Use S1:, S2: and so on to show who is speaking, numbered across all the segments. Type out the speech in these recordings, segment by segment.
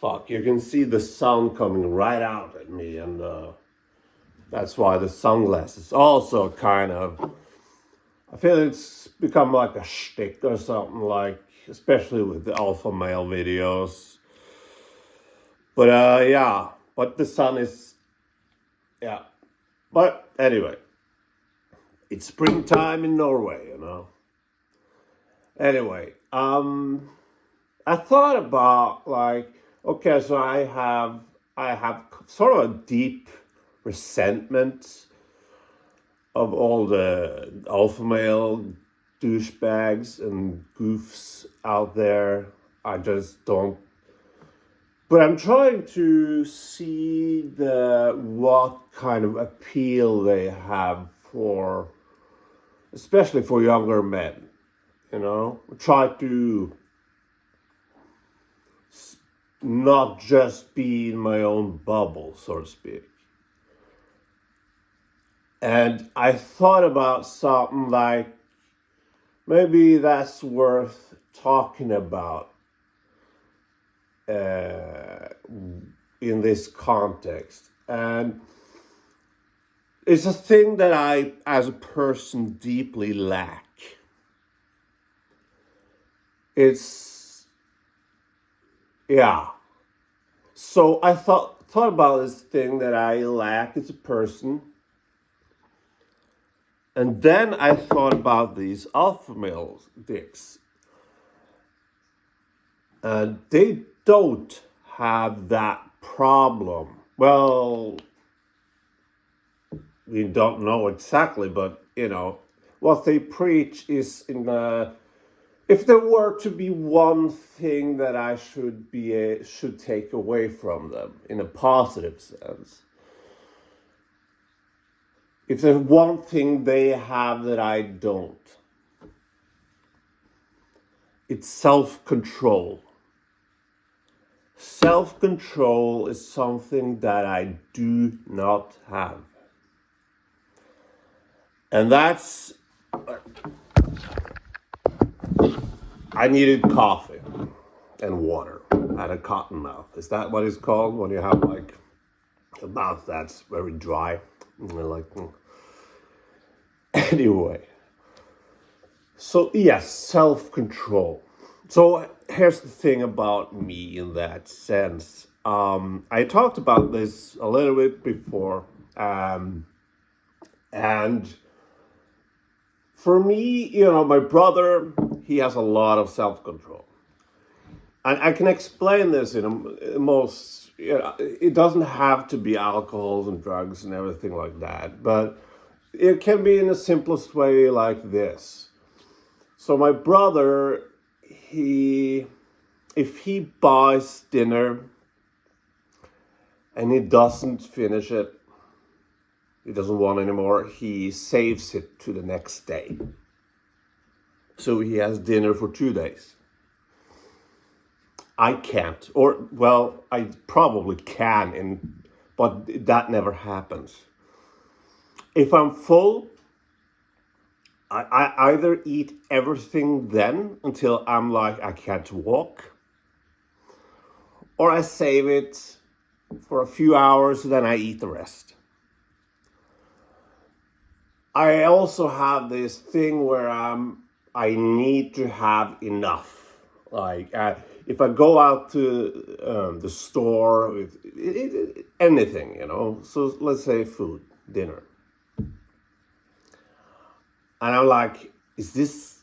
S1: Fuck, you can see the sun coming right out at me, and that's why the sunglasses also kind of. I feel it's become like a shtick or something, like especially with the alpha male videos. But yeah, but the sun is, yeah. But anyway, it's springtime in Norway, you know. Anyway, I thought about like, okay, so I have sort of a deep resentment of all the alpha male douchebags and goofs out there. I just don't. But I'm trying to see what kind of appeal they have for, especially for younger men. You know, try to not just be in my own bubble, so to speak. And I thought about something like maybe that's worth talking about in this context. And it's a thing that I, as a person, deeply lack. It's, yeah. So I thought about this thing that I lack as a person. And then I thought about these alpha male dicks. And they don't have that problem. Well, we don't know exactly, but you know, what they preach is if there were to be one thing that I should take away from them in a positive sense, if there's one thing they have that I don't, it's self-control. Self-control is something that I do not have. And that's, I needed coffee and water. I had a cotton mouth. Is that what it's called when you have like a mouth that's very dry? Like, anyway. So yes, self-control. So here's the thing about me in that sense. I talked about this a little bit before. And for me, you know, my brother, he has a lot of self-control. And I can explain this in a most, you know, it doesn't have to be alcohol and drugs and everything like that. But it can be in the simplest way like this. So my brother, if he buys dinner and he doesn't finish it, he doesn't want anymore, he saves it to the next day. So he has dinner for 2 days. I can't, or well, I probably can, but that never happens. If I'm full, I either eat everything then until I'm like, I can't walk, or I save it for a few hours, then I eat the rest. I also have this thing where I need to have enough. Like, if I go out to the store with anything, you know, so let's say food, dinner. And I'm like, is this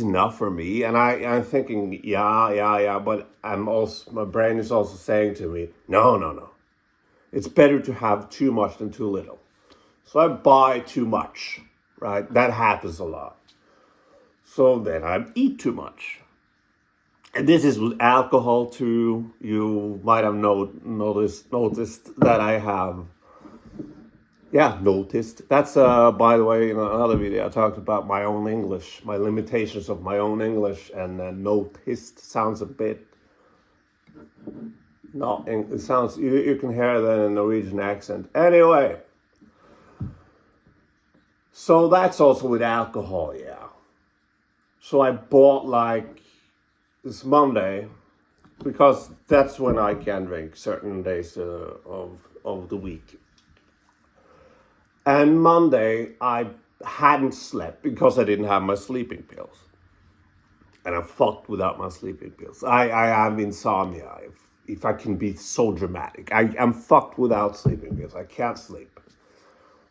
S1: enough for me? And I'm thinking, yeah, but my brain is also saying to me, no. It's better to have too much than too little. So I buy too much, right? That happens a lot. So then I eat too much. And this is with alcohol too. You might have noticed that I have. Yeah, noticed. That's, by the way, in another video, I talked about my own English, my limitations of my own English, and noticed sounds a bit, it sounds, you can hear that in a Norwegian accent. Anyway, so that's also with alcohol, yeah. So I bought like, this Monday, because that's when I can drink certain days of the week. And Monday, I hadn't slept because I didn't have my sleeping pills. And I'm fucked without my sleeping pills. I have insomnia, if I can be so dramatic. I'm fucked without sleeping pills. I can't sleep.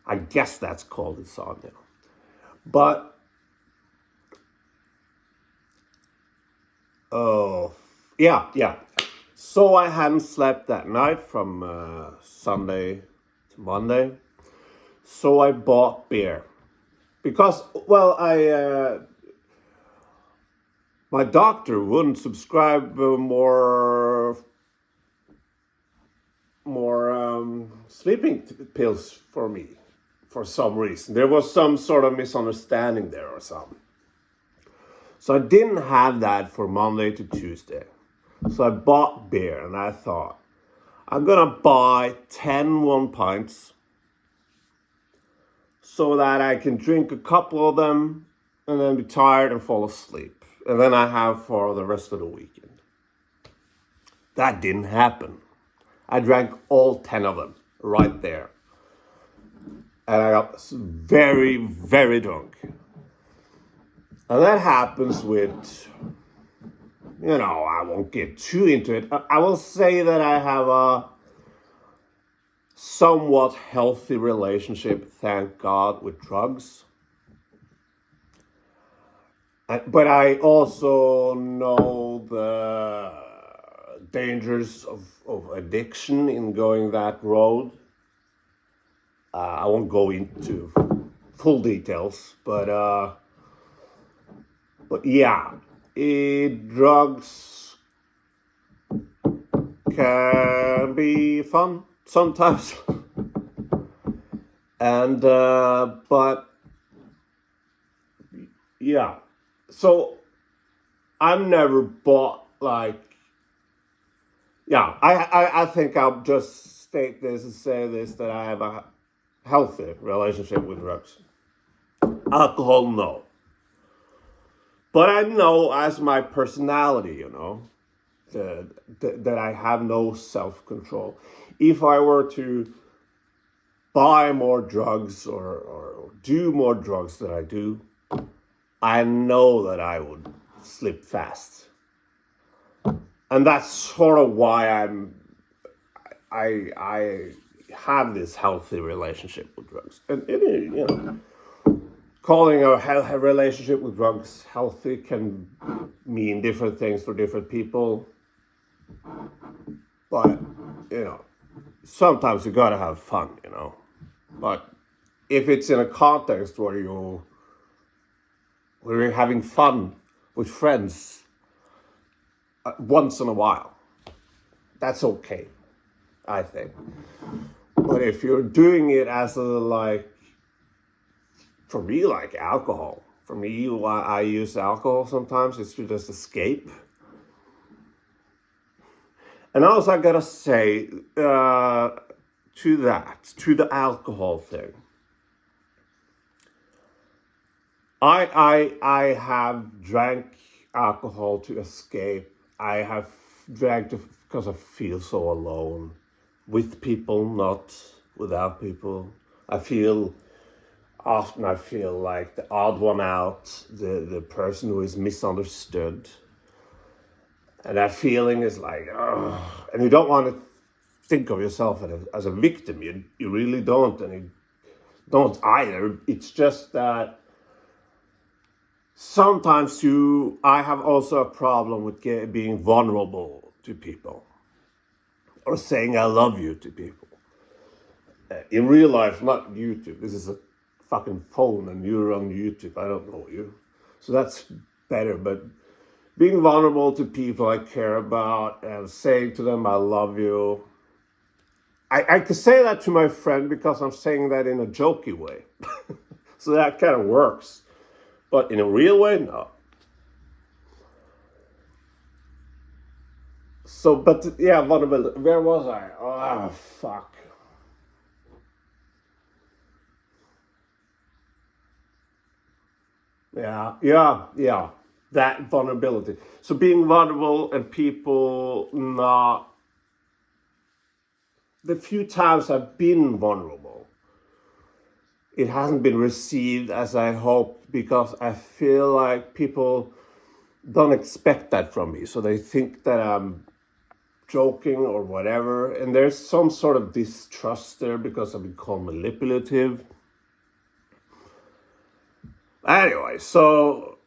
S1: I guess that's called insomnia. But, oh, yeah. So I hadn't slept that night from Sunday to Monday. So I bought beer. Because, well, my doctor wouldn't subscribe more sleeping pills for me for some reason. There was some sort of misunderstanding there or something. So I didn't have that for Monday to Tuesday. So I bought beer and I thought, I'm gonna buy 10 1-pints so that I can drink a couple of them and then be tired and fall asleep. And then I have for the rest of the weekend. That didn't happen. I drank all 10 of them right there. And I got very, very drunk. And that happens with, I won't get too into it. I will say that I have a somewhat healthy relationship, thank God, with drugs. But I also know the dangers of addiction in going that road. I won't go into full details, but yeah, drugs can be fun sometimes, and but yeah. So I've never bought I think I'll just state this and say this, that I have a healthy relationship with drugs. Alcohol, no. But I know as my personality, that I have no self-control. If I were to buy more drugs or do more drugs than I do, I know that I would slip fast. And that's sort of why I have this healthy relationship with drugs. And calling a relationship with drugs healthy can mean different things for different people. But, sometimes you gotta have fun, But if it's in a context where you're having fun with friends once in a while, that's okay, I think. But if you're doing it as for me, like alcohol. For me, I use alcohol sometimes. It's to just escape. And also, I gotta say, to the alcohol thing, I have drank alcohol to escape. I have drank because I feel so alone with people, not without people. Often I feel like the odd one out, the person who is misunderstood. And that feeling is like, oh, and you don't want to think of yourself as a victim. You really don't, and you don't either. It's just that sometimes I have also a problem with being vulnerable to people or saying I love you to people. In real life, not YouTube. This is a fucking phone and you're on YouTube. I don't know you. So that's better. But being vulnerable to people I care about and saying to them I love you. I could say that to my friend because I'm saying that in a jokey way. So that kind of works. But in a real way, no. So, but yeah, vulnerability. Where was I? Oh, fuck. Yeah. that vulnerability. So being vulnerable and people not, the few times I've been vulnerable, it hasn't been received as I hoped, because I feel like people don't expect that from me. So they think that I'm joking or whatever. And there's some sort of distrust there because I've been called manipulative. Anyway, so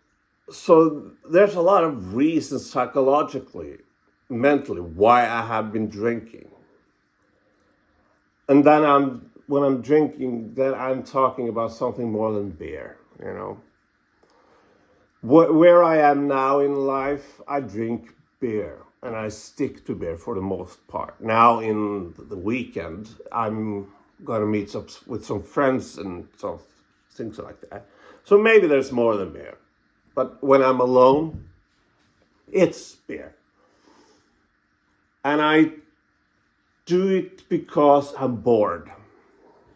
S1: there's a lot of reasons psychologically, mentally, why I have been drinking. And then when I'm drinking, then I'm talking about something more than beer, you know. Where I am now in life, I drink beer and I stick to beer for the most part. Now in the weekend, I'm gonna meet up with some friends and some things like that. So maybe there's more than beer. But when I'm alone, it's beer. And I do it because I'm bored.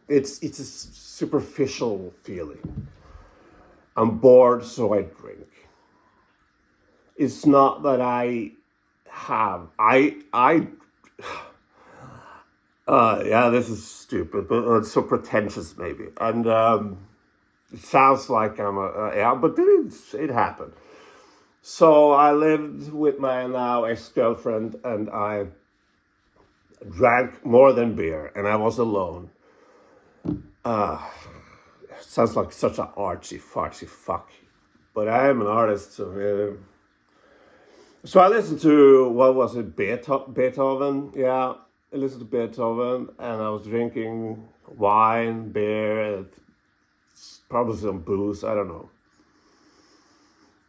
S1: It's a superficial feeling. I'm bored, so I drink. It's not that I have. Yeah, this is stupid, but it's so pretentious maybe. And it sounds like I'm yeah, but it happened. So I lived with my now ex-girlfriend, and I drank more than beer, and I was alone. Sounds like such an artsy-fartsy fuck. But I am an artist, so... So I listened to, what was it, Beethoven? Yeah, I listened to Beethoven, and I was drinking wine, beer, probably some booze, I don't know.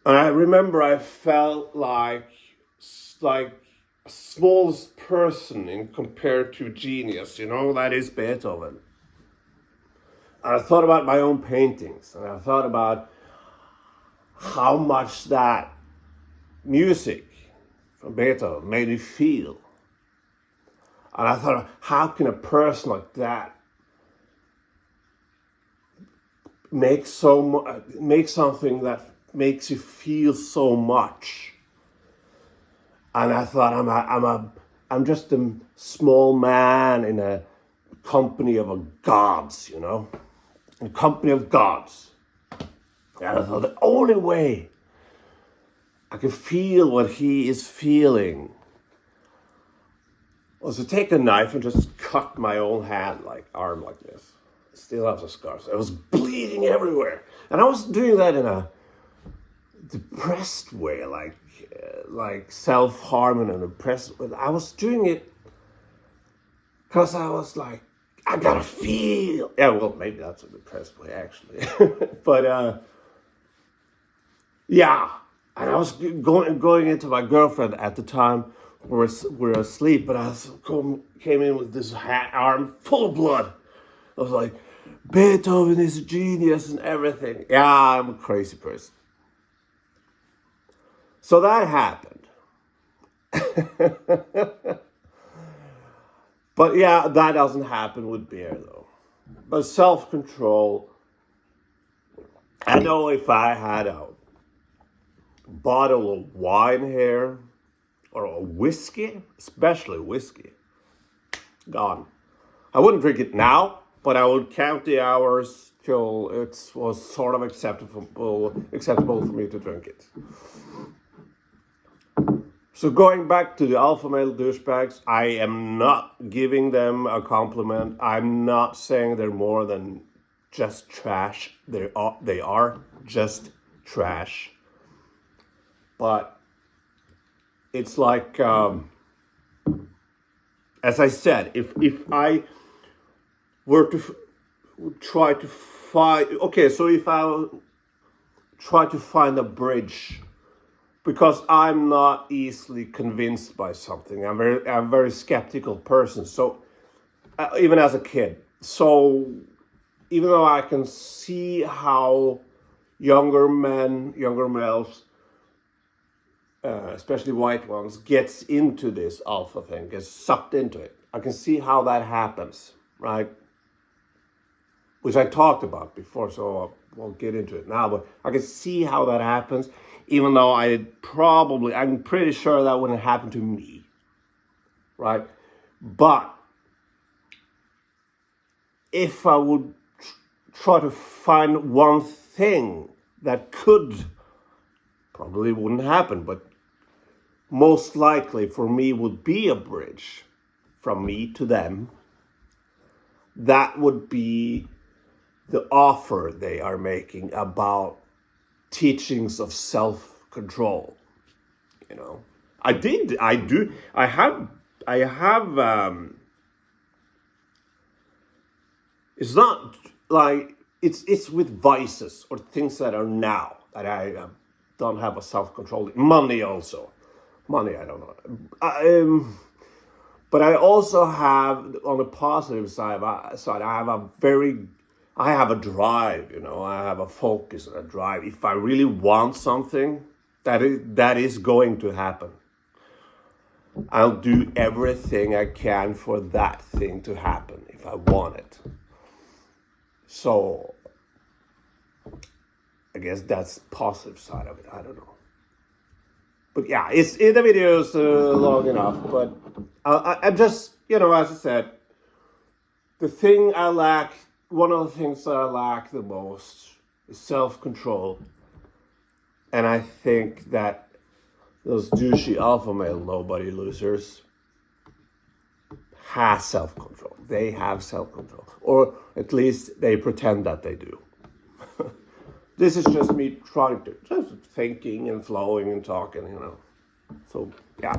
S1: And I remember I felt like a smallest person in compared to genius, you know, that is Beethoven. And I thought about my own paintings, and I thought about how much that music from Beethoven made me feel. And I thought, how can a person like that make something that makes you feel so much? And I thought, I'm just a small man in a company of gods, you know, a company of gods. And I thought the only way I could feel what he is feeling was to take a knife and just cut my own arm like this. I still have the scars. I was bleeding everywhere. And I was doing that in a depressed way, like self-harming and depressed. I was doing it because I was like, I gotta feel. Yeah, well, maybe that's a depressed way, actually. But, yeah. And I was going into my girlfriend at the time. We're asleep, but I came in with this arm full of blood. I was like, Beethoven is a genius and everything. Yeah, I'm a crazy person. So that happened. But yeah, that doesn't happen with beer though. But self-control, I know if I had a bottle of wine here, or a whiskey, especially whiskey, gone. I wouldn't drink it now, but I would count the hours till it was sort of acceptable for me to drink it. So going back to the alpha male douchebags, I am not giving them a compliment. I'm not saying they're more than just trash. They are just trash. But it's like, as I said, if I were to try to find, okay, so if I try to find a bridge, because I'm not easily convinced by something. I'm a very skeptical person. So even as a kid, so even though I can see how younger males, especially white ones, gets into this alpha thing, gets sucked into it. I can see how that happens, right? Which I talked about before, so I won't get into it now, but I can see how that happens. even though I'm pretty sure that wouldn't happen to me, right? But if I would try to find one thing that probably wouldn't happen, but most likely for me would be a bridge from me to them, that would be the offer they are making about teachings of self-control. You know, I have it's not like it's with vices or things that are now that I don't have a self-control. Money also, money I don't know. But I also have, on the positive side, I have a drive. You know, I have a focus and a drive. If I really want something, that is going to happen. I'll do everything I can for that thing to happen if I want it. So I guess that's the positive side of it. I don't know. But yeah, the video is long enough. But I'm just, as I said, one of the things that I lack the most is self-control. And I think that those douchey alpha male nobody losers have self-control. They have self-control. Or at least they pretend that they do. This is just me just thinking and flowing and talking, So, yeah.